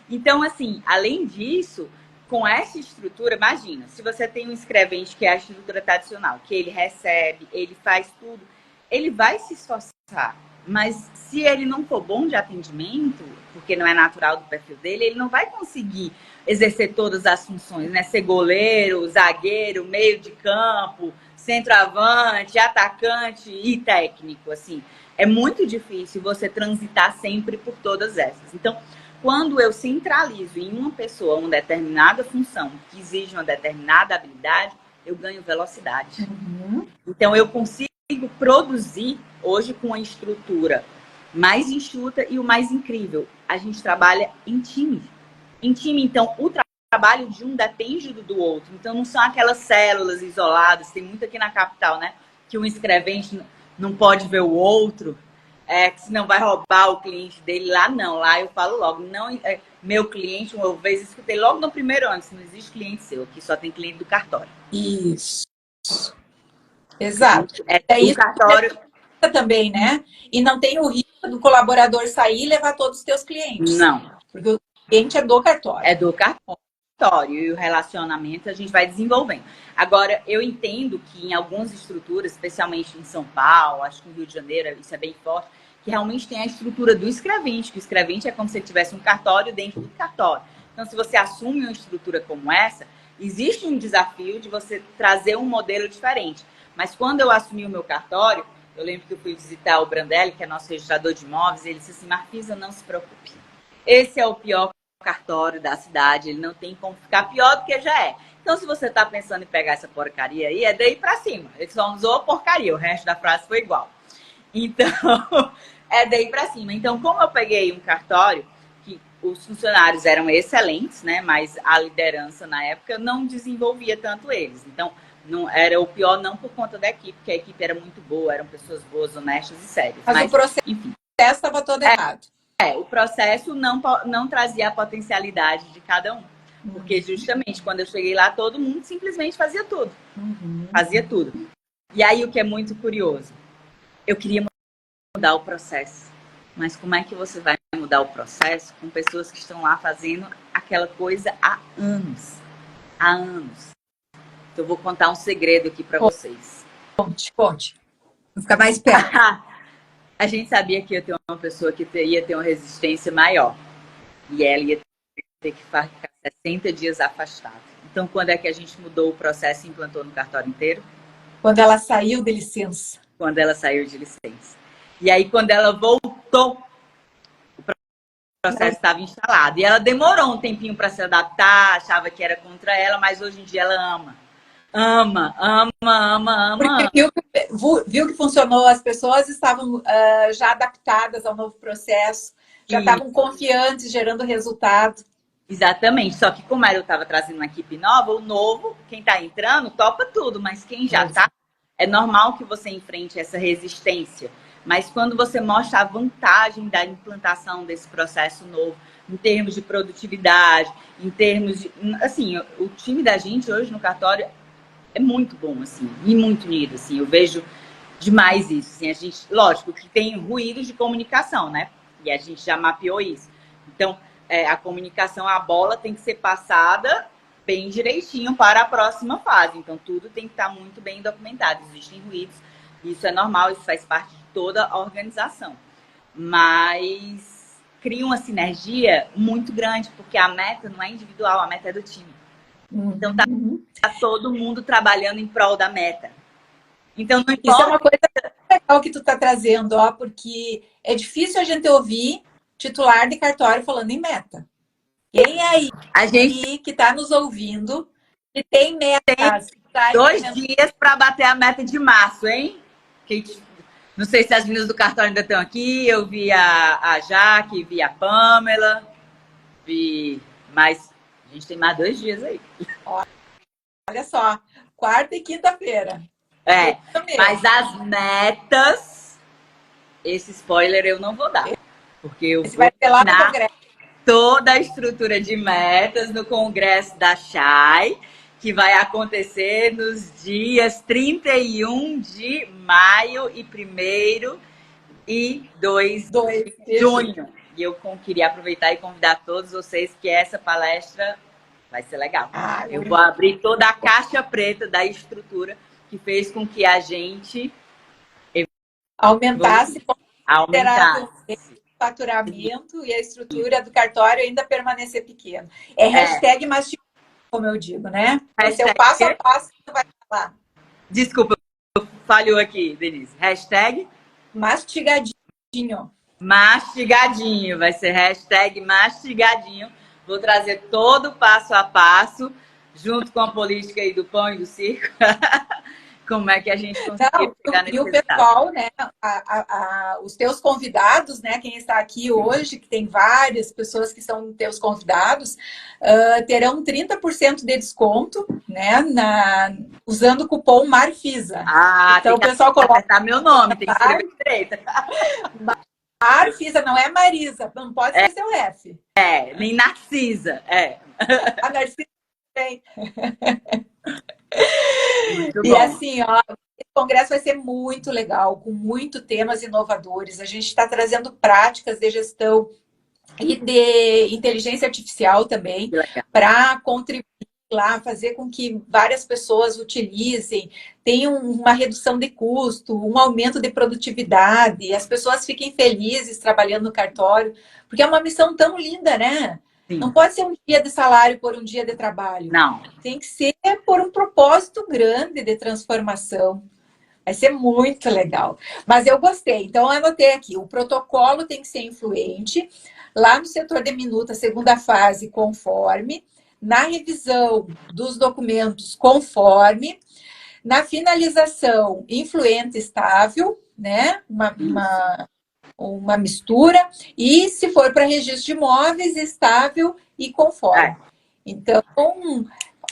Speaker 2: Então, assim, além disso, com essa estrutura, imagina, se você tem um escrevente que é a estrutura tradicional, que ele recebe, ele faz tudo, ele vai se esforçar. Mas se ele não for bom de atendimento, porque não é natural do perfil dele, ele não vai conseguir exercer todas as funções, né? Ser goleiro, zagueiro, meio de campo, centroavante, atacante e técnico, assim. É muito difícil você transitar sempre por todas essas. Então, quando eu centralizo em uma pessoa uma determinada função que exige uma determinada habilidade, eu ganho velocidade. Então, eu consigo produzir hoje com uma estrutura mais enxuta e o mais incrível. A gente trabalha em time. Em time, então, o trabalho de um depende do outro. Então, não são aquelas células isoladas. Tem muito aqui na capital, né? Que um escrevente não pode ver o outro. Que senão vai roubar o cliente dele. Lá não, lá eu falo logo, não, meu cliente, uma vez escutei logo no primeiro ano, se não existe cliente seu, aqui só tem cliente do cartório.
Speaker 1: Isso. Exato.
Speaker 2: O cartório
Speaker 1: também, né? E não tem o risco do colaborador sair e levar todos os teus clientes.
Speaker 2: Não.
Speaker 1: Porque o cliente é do cartório.
Speaker 2: É do cartório. repertório e o relacionamento a gente vai desenvolvendo. Agora, eu entendo que em algumas estruturas, especialmente em São Paulo, acho que no Rio de Janeiro isso é bem forte, que realmente tem a estrutura do escrevente, que o escrevente é como se ele tivesse um cartório dentro do cartório. Então, se você assume uma estrutura como essa, existe um desafio de você trazer um modelo diferente. Mas quando eu assumi o meu cartório, eu lembro que eu fui visitar o Brandelli, que é nosso registrador de imóveis, e ele disse assim, Marfisa, não se preocupe. Esse é o pior cartório da cidade, ele não tem como ficar pior do que já é. Então, se você está pensando em pegar essa porcaria aí, é daí para cima. Ele só usou porcaria, o resto da frase foi igual. Então, é daí para cima. Então, como eu peguei um cartório, que os funcionários eram excelentes, né? Mas a liderança na época não desenvolvia tanto eles. Então, não era o pior não por conta da equipe, porque a equipe era muito boa, eram pessoas boas, honestas e sérias.
Speaker 1: Mas o processo estava todo errado.
Speaker 2: O processo não trazia a potencialidade de cada um. Porque justamente quando eu cheguei lá, todo mundo simplesmente fazia tudo. Fazia tudo. E aí o que é muito curioso, eu queria mudar o processo. Mas como é que você vai mudar o processo com pessoas que estão lá fazendo aquela coisa há anos? Há anos. Então eu vou contar um segredo aqui para vocês.
Speaker 1: Conte. Vou ficar mais perto.
Speaker 2: A gente sabia que ia ter uma pessoa que ia ter uma resistência maior. E ela ia ter que ficar 60 dias afastada. Então, quando é que a gente mudou o processo e implantou no cartório inteiro?
Speaker 1: Quando ela saiu de licença.
Speaker 2: Quando ela saiu de licença. E aí, quando ela voltou, o processo estava instalado. E ela demorou um tempinho para se adaptar, achava que era contra ela, mas hoje em dia ela ama. Ama.
Speaker 1: Porque viu que funcionou, as pessoas estavam já adaptadas ao novo processo, já estavam confiantes, gerando resultado.
Speaker 2: Exatamente, só que como eu estava trazendo uma equipe nova, o novo, quem está entrando, topa tudo, mas quem já está, é normal que você enfrente essa resistência. Mas quando você mostra a vantagem da implantação desse processo novo, em termos de produtividade, em termos de... Assim, o time da gente hoje no cartório é muito bom, assim, e muito unido, assim, eu vejo demais isso, assim, a gente, lógico que tem ruídos de comunicação, né, e a gente já mapeou isso, então, a comunicação, a bola tem que ser passada bem direitinho para a próxima fase, então tudo tem que estar muito bem documentado, existem ruídos, isso é normal, isso faz parte de toda a organização, mas cria uma sinergia muito grande, porque a meta não é individual, a meta é do time. Então, tá todo mundo trabalhando em prol da meta. Então, não importa...
Speaker 1: Isso é uma coisa legal que tu tá trazendo, ó, porque é difícil a gente ouvir titular de cartório falando em meta. Quem aí que tá nos ouvindo e tem metas?
Speaker 2: Tem 2 dias para bater a meta de março, hein? Não sei se as meninas do cartório ainda estão aqui. Eu vi a Jaque, vi a Pamela, vi mais... A gente tem mais 2 dias aí.
Speaker 1: Olha só, quarta e quinta-feira.
Speaker 2: Mas as metas, esse spoiler eu não vou dar. Porque eu vou
Speaker 1: vai ter lá no congresso.
Speaker 2: Toda a estrutura de metas no congresso da Chay, que vai acontecer nos dias 31 de maio e 1º e 2 de junho. E eu queria aproveitar e convidar todos vocês que essa palestra vai ser legal. Eu vou abrir toda a caixa preta da estrutura que fez com que a gente
Speaker 1: aumentasse
Speaker 2: o
Speaker 1: faturamento e a estrutura do cartório ainda permanecer pequena. É hashtag mastigadinho, como eu digo, né? Esse é o passo a passo que tu vai falar.
Speaker 2: Desculpa, falhou aqui, Denise. Hashtag
Speaker 1: mastigadinho.
Speaker 2: Mastigadinho, vai ser hashtag mastigadinho. Vou trazer todo o passo a passo, junto com a política aí do pão e do circo. Como é que a gente conseguiu chegar nesse
Speaker 1: resultado. E o pessoal, né, os teus convidados, né, quem está aqui hoje, que tem várias pessoas que são teus convidados, terão 30% de desconto, né, usando o cupom Marfisa.
Speaker 2: Então o pessoal coloca meu nome, tem que escrever direito.
Speaker 1: Marfisa, não é Marisa, não pode ser seu F.
Speaker 2: Nem Narcisa,
Speaker 1: A Narcisa tem.
Speaker 2: Muito
Speaker 1: e
Speaker 2: bom.
Speaker 1: assim, ó, esse congresso vai ser muito legal, com muitos temas inovadores. A gente está trazendo práticas de gestão e de inteligência artificial também, para contribuir lá, fazer com que várias pessoas utilizem, tenham uma redução de custo, um aumento de produtividade, as pessoas fiquem felizes trabalhando no cartório, porque é uma missão tão linda, né?
Speaker 2: Sim.
Speaker 1: Não pode ser um dia de salário por um dia de trabalho.
Speaker 2: Não.
Speaker 1: Tem que ser por um propósito grande de transformação. Vai ser muito legal. Mas eu gostei. Então, eu anotei aqui. O protocolo tem que ser influente. Lá no setor de minuta, segunda fase, conforme. Na revisão dos documentos, conforme. Na finalização, influente estável, né? Uma mistura. E, se for para registro de imóveis, estável e conforme. Então,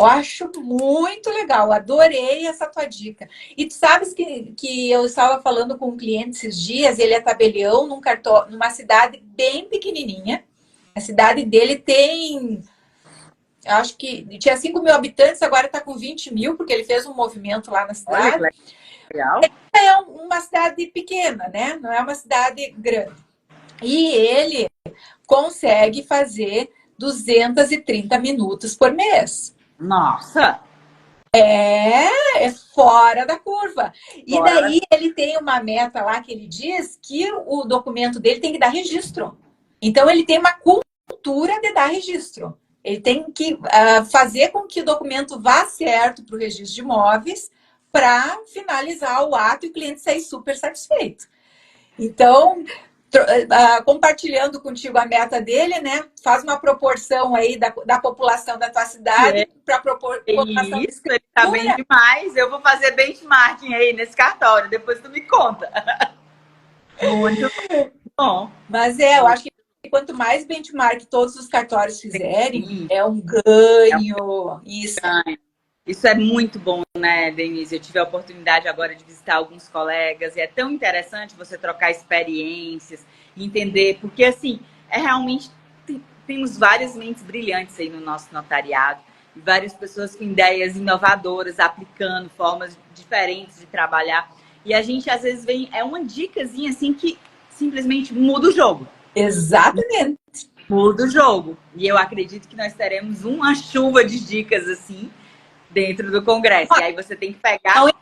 Speaker 1: eu acho muito legal, adorei essa tua dica. E tu sabes que eu estava falando com um cliente esses dias, ele é tabelião numa cidade bem pequenininha. A cidade dele tem, acho que tinha 5 mil habitantes, agora está com 20 mil, porque ele fez um movimento lá na cidade.
Speaker 2: Olha, legal.
Speaker 1: É uma cidade pequena, né? Não é uma cidade grande. E ele consegue fazer 230 minutos por mês.
Speaker 2: Nossa!
Speaker 1: É fora da curva. E daí ele tem uma meta lá que ele diz que o documento dele tem que dar registro. Então ele tem uma cultura de dar registro. Ele tem que fazer com que o documento vá certo para o registro de imóveis para finalizar o ato e o cliente sair super satisfeito. Então, compartilhando contigo a meta dele, né? Faz uma proporção aí da população da tua cidade para a população.
Speaker 2: Isso, ele tá bem demais. Eu vou fazer benchmarking aí nesse cartório, depois tu me conta. Muito bom.
Speaker 1: Mas eu acho que quanto mais benchmark todos os cartórios fizerem, é um ganho.
Speaker 2: Isso é muito bom, né, Denise? Eu tive a oportunidade agora de visitar alguns colegas e é tão interessante você trocar experiências, entender, porque assim, realmente temos várias mentes brilhantes aí no nosso notariado, e várias pessoas com ideias inovadoras, aplicando formas diferentes de trabalhar. E a gente às vezes vem, é uma dicasinha assim que simplesmente muda o jogo.
Speaker 1: Exatamente.
Speaker 2: Muda o jogo. E eu acredito que nós teremos uma chuva de dicas assim dentro do congresso. E aí você tem que pegar...
Speaker 1: Não é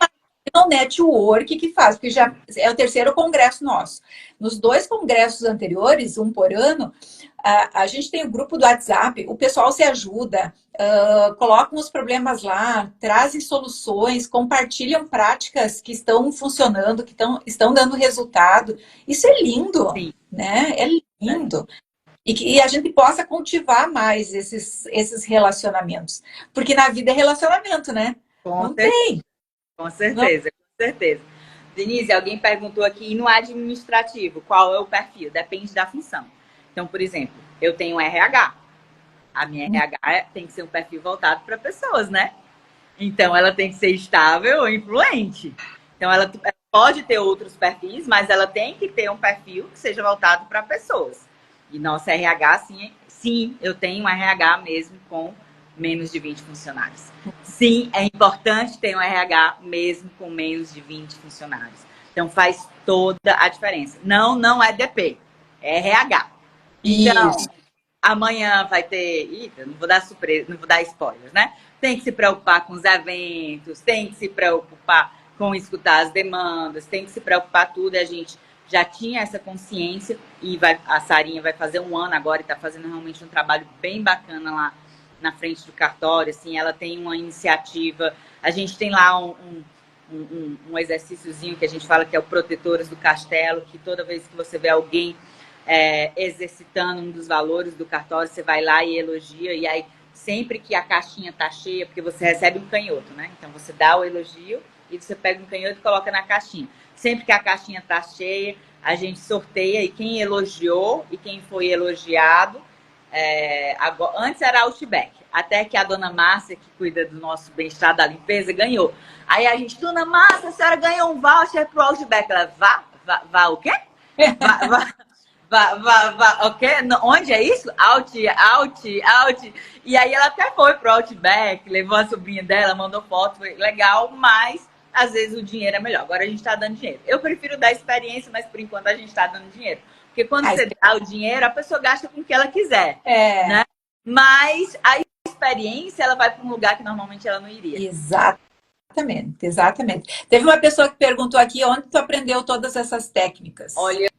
Speaker 1: o network que faz, porque já é o terceiro congresso nosso. Nos 2 congressos anteriores, um por ano, a gente tem o grupo do WhatsApp, o pessoal se ajuda, colocam os problemas lá, trazem soluções, compartilham práticas que estão funcionando, que estão dando resultado. Isso é lindo,
Speaker 2: Sim.
Speaker 1: né? É lindo. E que a gente possa cultivar mais esses relacionamentos. Porque na vida é relacionamento, né? Não tem.
Speaker 2: Com certeza, com certeza. Denise, alguém perguntou aqui, e no administrativo, qual é o perfil? Depende da função. Então, por exemplo, eu tenho RH. A minha RH tem que ser um perfil voltado para pessoas, né? Então, ela tem que ser estável e influente. Então, ela pode ter outros perfis, mas ela tem que ter um perfil que seja voltado para pessoas. E nosso RH, sim, eu tenho um RH mesmo com menos de 20 funcionários. Sim, é importante ter um RH mesmo com menos de 20 funcionários. Então, faz toda a diferença. Não é DP, é RH. Então, amanhã vai ter... não vou dar surpresa, não vou dar spoilers, né? Tem que se preocupar com os eventos, tem que se preocupar com escutar as demandas, tem que se preocupar tudo. E a gente já tinha essa consciência e a Sarinha vai fazer 1 ano agora e está fazendo realmente um trabalho bem bacana lá na frente do cartório. Assim, ela tem uma iniciativa, a gente tem lá um exercíciozinho que a gente fala que é o Protetores do Castelo, que toda vez que você vê alguém exercitando um dos valores do cartório, você vai lá e elogia, e aí sempre que a caixinha tá cheia, porque você recebe um canhoto, né? Então você dá o elogio e você pega um canhoto e coloca na caixinha. Sempre que a caixinha tá cheia, a gente sorteia e quem elogiou e quem foi elogiado. Agora, antes era Outback, até que a dona Márcia, que cuida do nosso bem-estar da limpeza, ganhou. Aí a gente, dona Márcia, a senhora ganhou um voucher pro Outback. Ela, vá o quê? O quê? Onde é isso? Out. E aí ela até foi pro Outback, levou a sobrinha dela, mandou foto, foi legal, mas às vezes o dinheiro é melhor. Agora a gente está dando dinheiro. Eu prefiro dar experiência, mas por enquanto a gente está dando dinheiro. Porque quando você dá o dinheiro, a pessoa gasta com o que ela quiser. Né? Mas a experiência, ela vai para um lugar que normalmente ela não iria.
Speaker 1: Exatamente, exatamente. Teve uma pessoa que perguntou aqui onde tu aprendeu todas essas técnicas.
Speaker 2: Olha,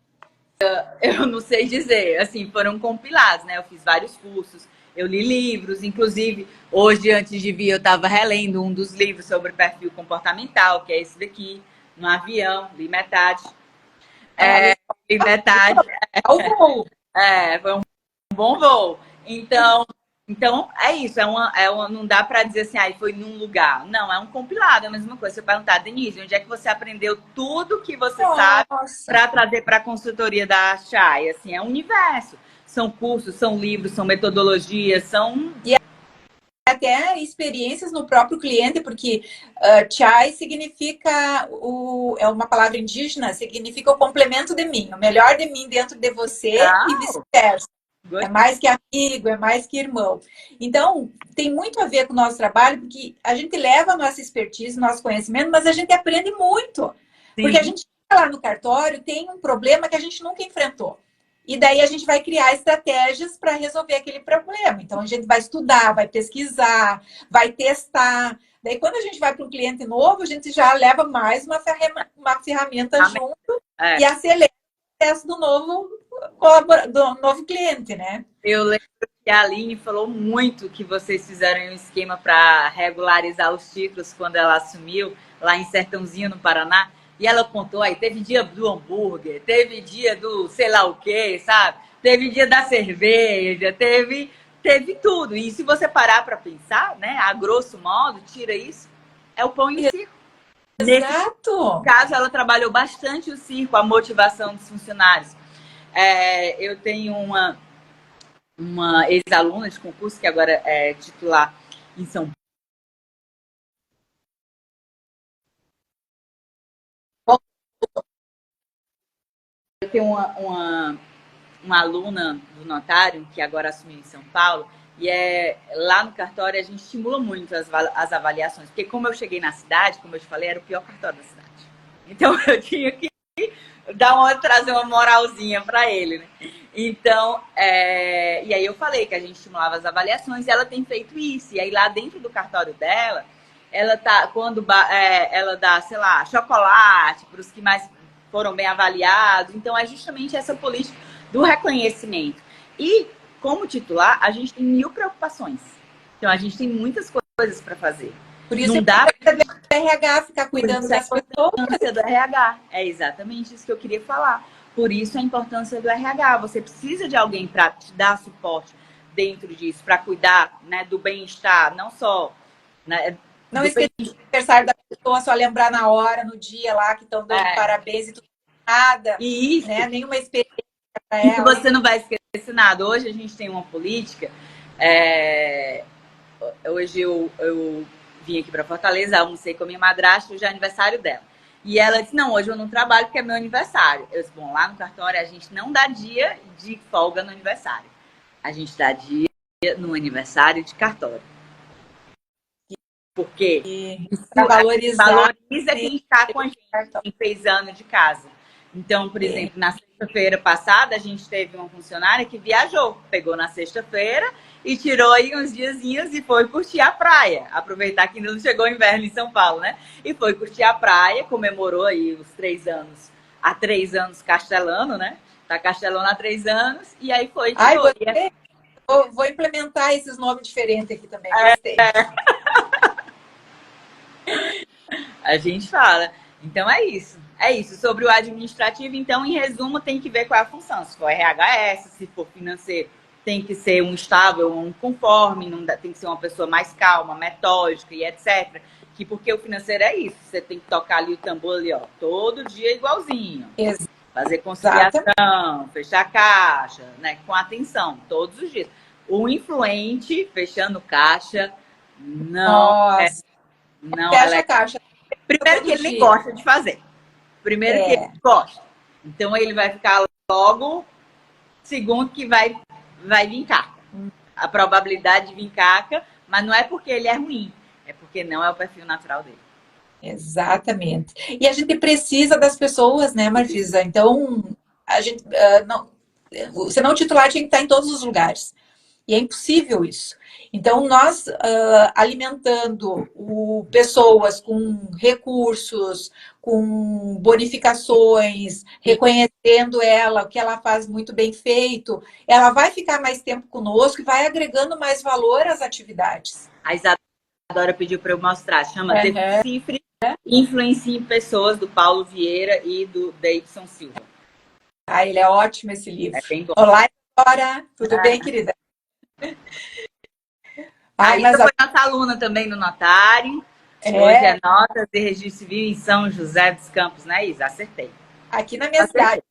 Speaker 2: eu não sei dizer. Assim, foram compilados, né? Eu fiz vários cursos, eu li livros. Inclusive, hoje, antes de vir, eu estava relendo um dos livros sobre perfil comportamental, que é esse daqui, no avião, li metade. Li metade. Foi um bom voo. Então é isso. Não dá para dizer assim, foi num lugar. Não, é um compilado, é a mesma coisa. Você perguntar, Denise, onde é que você aprendeu tudo que você sabe para trazer para a consultoria da Chay? Assim, é um universo. São cursos, são livros, são metodologias, são...
Speaker 1: E até experiências no próprio cliente, porque Chai significa, é uma palavra indígena, significa o complemento de mim, o melhor de mim dentro de você e vice-versa. É mais que amigo, é mais que irmão. Então, tem muito a ver com o nosso trabalho, porque a gente leva a nossa expertise, nosso conhecimento, mas a gente aprende muito. Sim. Porque a gente lá no cartório tem um problema que a gente nunca enfrentou. E daí a gente vai criar estratégias para resolver aquele problema. Então, a gente vai estudar, vai pesquisar, vai testar. Daí, quando a gente vai para um cliente novo, a gente já leva mais uma ferramenta junto e acelera o processo do novo cliente, né?
Speaker 2: Eu lembro que a Aline falou muito que vocês fizeram um esquema para regularizar os títulos quando ela assumiu, lá em Sertãozinho, no Paraná. E ela contou aí, teve dia do hambúrguer, teve dia do sei lá o quê, sabe? Teve dia da cerveja, teve tudo. E se você parar para pensar, né, a grosso modo, tira isso, é o pão e circo.
Speaker 1: Exato!
Speaker 2: Nesse caso, ela trabalhou bastante o circo, a motivação dos funcionários. Eu tenho uma ex-aluna de concurso, que agora é titular em São Paulo. Eu tenho uma aluna do notário, que agora assumiu em São Paulo, e lá no cartório a gente estimula muito as avaliações, porque como eu cheguei na cidade, como eu te falei, era o pior cartório da cidade. Então eu tinha que trazer uma moralzinha para ele, né? Então, e aí eu falei que a gente estimulava as avaliações e ela tem feito isso. E aí lá dentro do cartório dela, ela dá, sei lá, chocolate para os que mais foram bem avaliados. Então, é justamente essa política do reconhecimento. E, como titular, a gente tem 1000 preocupações. Então, a gente tem muitas coisas para fazer.
Speaker 1: Por isso não dá para o RH ficar cuidando das pessoas.
Speaker 2: A importância do RH. É exatamente isso que eu queria falar. Por isso a importância do RH. Você precisa de alguém para te dar suporte dentro disso, para cuidar, né, do bem-estar, não só... Né,
Speaker 1: não esquecer do aniversário da pessoa, só lembrar na hora, no dia lá, que estão dando parabéns e tudo. Nada,
Speaker 2: isso.
Speaker 1: Né? Nenhuma experiência para ela.
Speaker 2: E você não vai esquecer nada. Hoje a gente tem uma política... Hoje eu vim aqui para Fortaleza, almocei com a minha madrasta, hoje é aniversário dela. E ela disse, não, hoje eu não trabalho porque é meu aniversário. Eu disse, bom, lá no cartório a gente não dá dia de folga no aniversário. A gente dá dia no aniversário de cartório. Porque valoriza quem está com a gente, quem fez ano de casa. Então, por exemplo, na sexta-feira passada, a gente teve uma funcionária que viajou, pegou na sexta-feira e tirou aí uns diazinhos e foi curtir a praia. Aproveitar que ainda não chegou o inverno em São Paulo, né? E foi curtir a praia, comemorou aí os 3 anos, há 3 anos castelano, né? Tá castelando há 3 anos, e aí foi.
Speaker 1: Vou implementar esses nomes diferentes aqui também, gostei.
Speaker 2: A gente fala. Então é isso. É isso. Sobre o administrativo, então, em resumo, tem que ver qual é a função. Se for RHS, se for financeiro, tem que ser um estável, um conforme, tem que ser uma pessoa mais calma, metódica e etc. Porque o financeiro é isso. Você tem que tocar ali o tambor ali, ó, todo dia igualzinho.
Speaker 1: Exato.
Speaker 2: Fazer conciliação, fechar caixa, né? Com atenção, todos os dias. O influente, fechando caixa, não
Speaker 1: fecha a caixa.
Speaker 2: Primeiro que ele nem gosta de fazer. Primeiro que ele gosta. Então ele vai ficar logo. Segundo que vai vir caca. A probabilidade de vir caca, mas não é porque ele é ruim. É porque não é o perfil natural dele.
Speaker 1: Exatamente. E a gente precisa das pessoas, né, Marfisa? Então, a gente não, senão o titular tinha que estar em todos os lugares. E é impossível isso. Então, nós alimentando pessoas com recursos, com bonificações, reconhecendo ela, o que ela faz muito bem feito, ela vai ficar mais tempo conosco e vai agregando mais valor às atividades.
Speaker 2: A Isadora pediu para eu mostrar, chama Decifre, Influencie em Pessoas, do Paulo Vieira e do Davidson Silva.
Speaker 1: Ah, ele é ótimo esse livro.
Speaker 2: É bem bom.
Speaker 1: Olá, Isadora. Tudo bem, querida?
Speaker 2: A Isa foi nossa aluna também no Notário. Hoje é Notas e Registro Civil em São José dos Campos, né, Isa? Acertei.
Speaker 1: Aqui na minha cidade.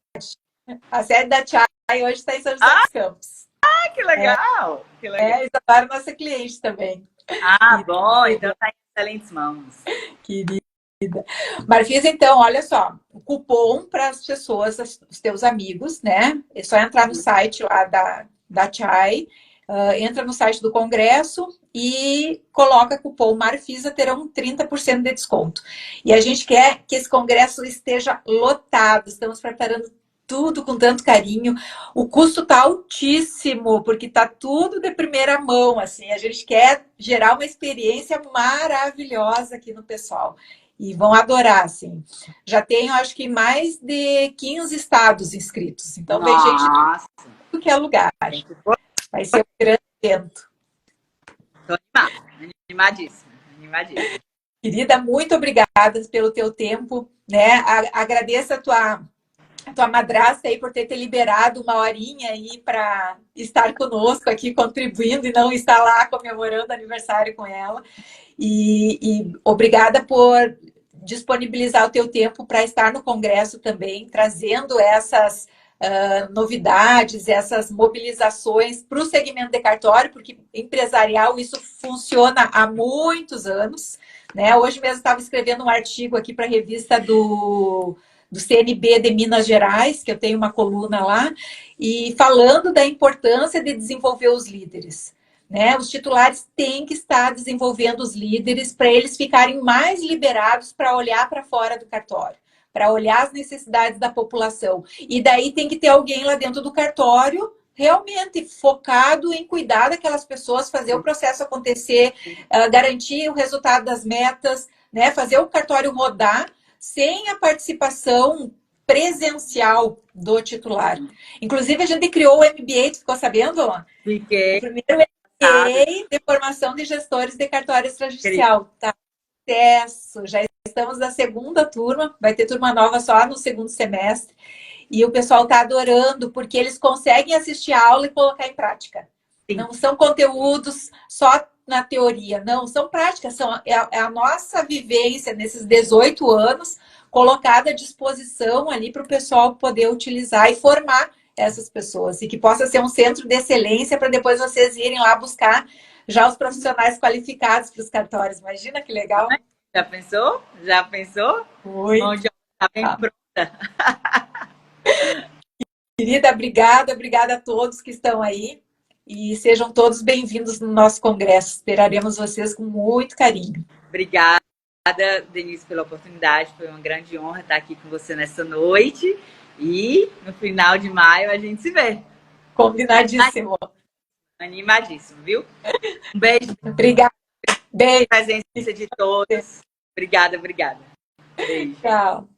Speaker 1: A sede da Chay hoje está em São José dos Campos.
Speaker 2: Ah, que legal! Que legal.
Speaker 1: Isadora é nossa cliente também.
Speaker 2: Ah, bom, então está em excelentes mãos.
Speaker 1: Querida. Marfisa, então, olha só, o cupom para as pessoas, os teus amigos, né? É só entrar no site lá da Chay, entra no site do Congresso e coloca cupom Marfisa, terão 30% de desconto. E a gente quer que esse congresso esteja lotado, estamos preparando tudo com tanto carinho. O custo está altíssimo, porque está tudo de primeira mão, assim. A gente quer gerar uma experiência maravilhosa aqui no pessoal. E vão adorar, assim. Já tenho, acho que, mais de 15 estados inscritos. Então, vem gente de tudo que é lugar. Vai ser um grande evento.
Speaker 2: Estou animadíssima.
Speaker 1: Querida, muito obrigada pelo teu tempo, né? Agradeço a tua madrasta aí por ter te liberado uma horinha aí para estar conosco aqui, contribuindo e não estar lá comemorando aniversário com ela. E obrigada por disponibilizar o teu tempo para estar no Congresso também, trazendo essas novidades, essas mobilizações para o segmento de cartório, porque empresarial isso funciona há muitos anos, né? Hoje mesmo estava escrevendo um artigo aqui para a revista do CNB de Minas Gerais, que eu tenho uma coluna lá, e falando da importância de desenvolver os líderes. Né? Os titulares têm que estar desenvolvendo os líderes para eles ficarem mais liberados para olhar para fora do cartório, para olhar as necessidades da população. E daí tem que ter alguém lá dentro do cartório realmente focado em cuidar daquelas pessoas, fazer o processo acontecer, garantir o resultado das metas, né? Fazer o cartório rodar sem a participação presencial do titular. Inclusive, a gente criou o MBA, tu ficou sabendo?
Speaker 2: Fiquei.
Speaker 1: O primeiro MBA de formação de gestores de cartório extrajudicial. Tá? Sucesso! Já estamos na segunda turma, vai ter turma nova só no segundo semestre. E o pessoal está adorando, porque eles conseguem assistir a aula e colocar em prática. Sim. Não são conteúdos só na teoria, não, são práticas, é a nossa vivência nesses 18 anos colocada à disposição ali para o pessoal poder utilizar e formar essas pessoas, e que possa ser um centro de excelência para depois vocês irem lá buscar já os profissionais qualificados para os cartórios. Imagina que legal.
Speaker 2: Já pensou? Já pensou?
Speaker 1: Oi.
Speaker 2: Mão de obra tá bem pronta.
Speaker 1: Querida, obrigada a todos que estão aí. E sejam todos bem-vindos no nosso congresso. Esperaremos vocês com muito carinho.
Speaker 2: Obrigada, Denise, pela oportunidade. Foi uma grande honra estar aqui com você nessa noite. E no final de maio a gente se vê.
Speaker 1: Combinadíssimo.
Speaker 2: Animadíssimo, viu? Um beijo.
Speaker 1: Obrigada. Beijo.
Speaker 2: Presença de todos. Obrigada. Beijo.
Speaker 1: Tchau.